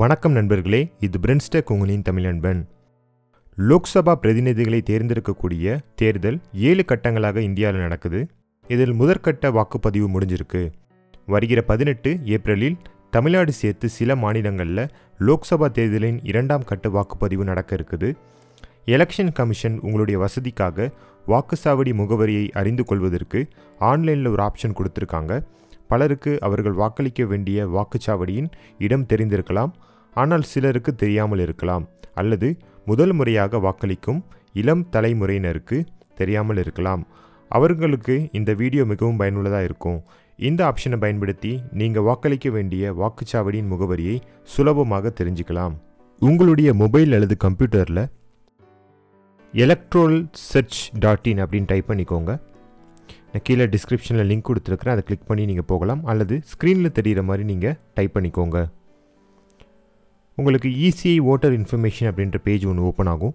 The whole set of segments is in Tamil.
வணக்கம் நண்பர்களே, இது பிரென்ஸ்டெக் உங்களின் தமிழ் நண்பன். லோக் சபா பிரதிநிதிகளை தேர்ந்தெடுக்கக்கூடிய தேர்தல் 7 கட்டங்களாக இந்தியாவில் நடக்குது. இதில் முதற்கட்ட வாக்குப்பதிவு முடிஞ்சிருக்கு. வருகிற 18 ஏப்ரலில் தமிழ்நாடு சேர்த்து சில மாநிலங்களில் லோக்சபா தேர்தலின் 2ஆம் கட்ட வாக்குப்பதிவு நடக்க இருக்குது. எலெக்ஷன் கமிஷன் உங்களுடைய வசதிக்காக வாக்குச்சாவடி முகவரியை அறிந்து கொள்வதற்கு ஆன்லைனில் ஒரு ஆப்ஷன் கொடுத்துருக்காங்க. பலருக்கு அவர்கள் வாக்களிக்க வேண்டிய வாக்குச்சாவடியின் இடம் தெரிந்திருக்கலாம், ஆனால் சிலருக்கு தெரியாமல் இருக்கலாம். அல்லது முதல் முறையாக வாக்களிக்கும் இளம் தலைமுறையினருக்கு தெரியாமல் இருக்கலாம். அவர்களுக்கு இந்த வீடியோ மிகவும் பயனுள்ளதாக இருக்கும். இந்த ஆப்ஷனை பயன்படுத்தி நீங்கள் வாக்களிக்க வேண்டிய வாக்குச்சாவடியின் முகவரியை சுலபமாக தெரிஞ்சுக்கலாம். உங்களுடைய மொபைல் அல்லது கம்ப்யூட்டரில் electoralsearch.in அப்படின்னு டைப் பண்ணிக்கோங்க. நான் கீழே டிஸ்கிரிப்ஷனில் லிங்க் கொடுத்துருக்குறேன், அதை கிளிக் பண்ணி நீங்கள் போகலாம். அல்லது ஸ்க்ரீனில் தெரிகிற மாதிரி நீங்கள் டைப் பண்ணிக்கோங்க. உங்களுக்கு இசிஐ ஓட்டர் இன்ஃபர்மேஷன் அப்படின்ற பேஜ் ஒன்று ஓப்பன் ஆகும்.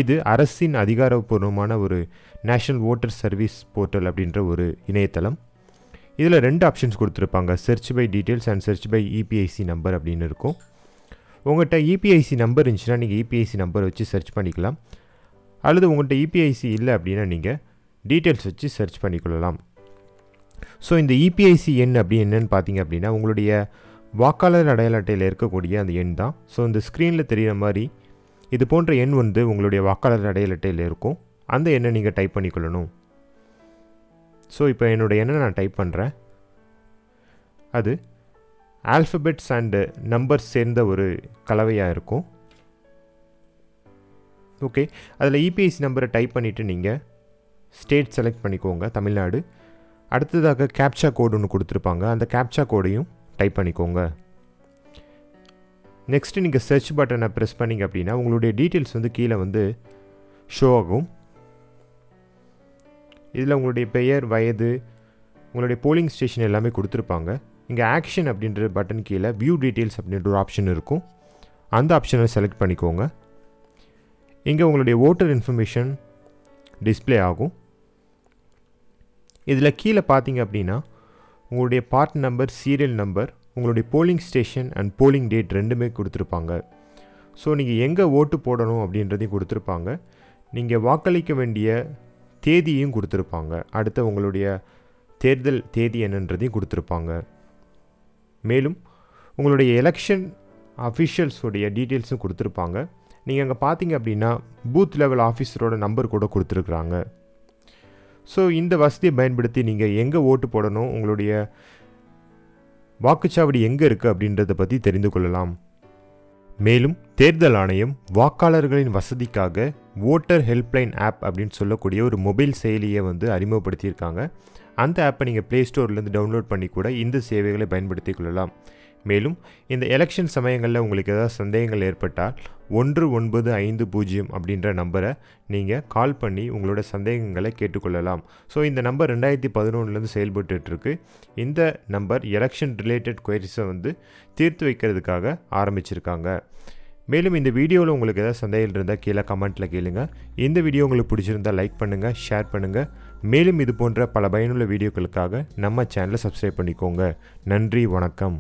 இது அரசின் அதிகாரப்பூர்வமான ஒரு நேஷனல் ஓட்டர் சர்வீஸ் போர்ட்டல் அப்படின்ற ஒரு இணையதளம். இதில் 2 ஆப்ஷன்ஸ் கொடுத்துருப்பாங்க, search by details and search by EPIC number அப்படின்னு இருக்கும். உங்கள்கிட்ட இபிஐசி நம்பர் இருந்துச்சுன்னா நீங்கள் இபிஐசி நம்பர் வச்சு சர்ச் பண்ணிக்கலாம். அல்லது உங்கள்கிட்ட இபிஐசி இல்லை அப்படின்னா நீங்கள் டீட்டெயில்ஸ் வச்சு சர்ச் பண்ணிக்கொள்ளலாம். ஸோ இந்த இபிஐசி எண் அப்படி என்னன்னு பார்த்தீங்க அப்படின்னா உங்களுடைய வாக்காளர் அடையாள அட்டையில் இருக்கக்கூடிய அந்த எண் தான். ஸோ இந்த ஸ்க்ரீனில் தெரிகிற மாதிரி இது போன்ற எண் உங்களுடைய வாக்காளர் அடையாள அட்டையில் இருக்கும். அந்த எண்ணை நீங்கள் டைப் பண்ணிக்கொள்ளணும். ஸோ இப்போ என்னோடய எண்ணை நான் டைப் பண்ணுறேன். அது ஆல்ஃபபெட்ஸ் அண்டு நம்பர்ஸ் சேர்ந்த ஒரு கலவையாக இருக்கும். ஓகே, அதில் இபிஐசி நம்பரை டைப் பண்ணிவிட்டு நீங்கள் ஸ்டேட் செலக்ட் பண்ணிக்கோங்க, தமிழ்நாடு. அடுத்ததாக கேப்சா கோடு ஒன்று கொடுத்துருப்பாங்க, அந்த கேப்சா கோடையும் டைப் பண்ணிக்கோங்க. நெக்ஸ்ட்டு நீங்கள் சர்ச் பட்டனை ப்ரெஸ் பண்ணிங்க அப்படின்னா உங்களுடைய டீட்டெயில்ஸ் கீழே ஷோ ஆகும். இதில் உங்களுடைய பெயர், வயது, உங்களுடைய போலிங் ஸ்டேஷன் எல்லாமே கொடுத்துருப்பாங்க. இங்கே ஆக்ஷன் அப்படின்ற பட்டன் கீழே வியூ டீட்டெயில்ஸ் அப்படின்ற ஒரு ஆப்ஷன் இருக்கும். அந்த ஆப்ஷனை செலக்ட் பண்ணிக்கோங்க. இங்கே உங்களுடைய ஓட்டர் இன்ஃபர்மேஷன் டிஸ்பிளே ஆகும். இதில் கீழே பார்த்தீங்க அப்படின்னா உங்களுடைய பார்ட் நம்பர், சீரியல் நம்பர், உங்களுடைய polling station and polling date ரெண்டுமே கொடுத்துருப்பாங்க. ஸோ நீங்கள் எங்கே ஓட்டு போடணும் அப்படின்றதையும் கொடுத்துருப்பாங்க. நீங்கள் வாக்களிக்க வேண்டிய தேதியையும் கொடுத்துருப்பாங்க. அடுத்த உங்களுடைய தேர்தல் தேதி என்னன்றதையும் கொடுத்துருப்பாங்க. மேலும் உங்களுடைய எலெக்ஷன் அஃபிஷியல்ஸோடைய டீட்டெயில்ஸும் கொடுத்துருப்பாங்க. நீங்கள் அங்கே பார்த்தீங்க அப்படின்னா பூத் லெவல் ஆஃபீஸரோட நம்பர் கூட கொடுத்துருக்குறாங்க. ஸோ இந்த வசதியை பயன்படுத்தி நீங்கள் எங்கே ஓட்டு போடணும், உங்களுடைய வாக்குச்சாவடி எங்கே இருக்குது அப்படின்றத பற்றி தெரிந்து கொள்ளலாம். மேலும் தேர்தல் ஆணையம் வாக்காளர்களின் வசதிக்காக ஓட்டர் ஹெல்ப்லைன் ஆப் அப்படின்னு சொல்லக்கூடிய ஒரு மொபைல் செயலியை அறிமுகப்படுத்தியிருக்காங்க. அந்த ஆப்பை நீங்கள் ப்ளே ஸ்டோர்லேருந்து டவுன்லோட் பண்ணி கூட இந்த சேவைகளை பயன்படுத்தி கொள்ளலாம். மேலும் இந்த எலெக்ஷன் சமயங்களில் உங்களுக்கு ஏதாவது சந்தேகங்கள் ஏற்பட்டால் 1950 அப்படின்ற நம்பரை நீங்கள் கால் பண்ணி உங்களோட சந்தேகங்களை கேட்டுக்கொள்ளலாம். ஸோ இந்த நம்பர் 2011 செயல்பட்டுருக்கு. இந்த நம்பர் எலெக்ஷன் ரிலேட்டட் குவரிஸை தீர்த்து வைக்கிறதுக்காக ஆரம்பிச்சிருக்காங்க. மேலும் இந்த வீடியோவில் உங்களுக்கு ஏதாவது சந்தேகம் இருந்தால் கீழே கமெண்ட்டில் கேளுங்க. இந்த வீடியோ உங்களுக்கு பிடிச்சிருந்தால் லைக் பண்ணுங்கள், ஷேர் பண்ணுங்கள். மேலும் இது போன்ற பல பயனுள்ள வீடியோக்களுக்காக நம்ம சேனலை சப்ஸ்கிரைப் பண்ணிக்கோங்க. நன்றி, வணக்கம்.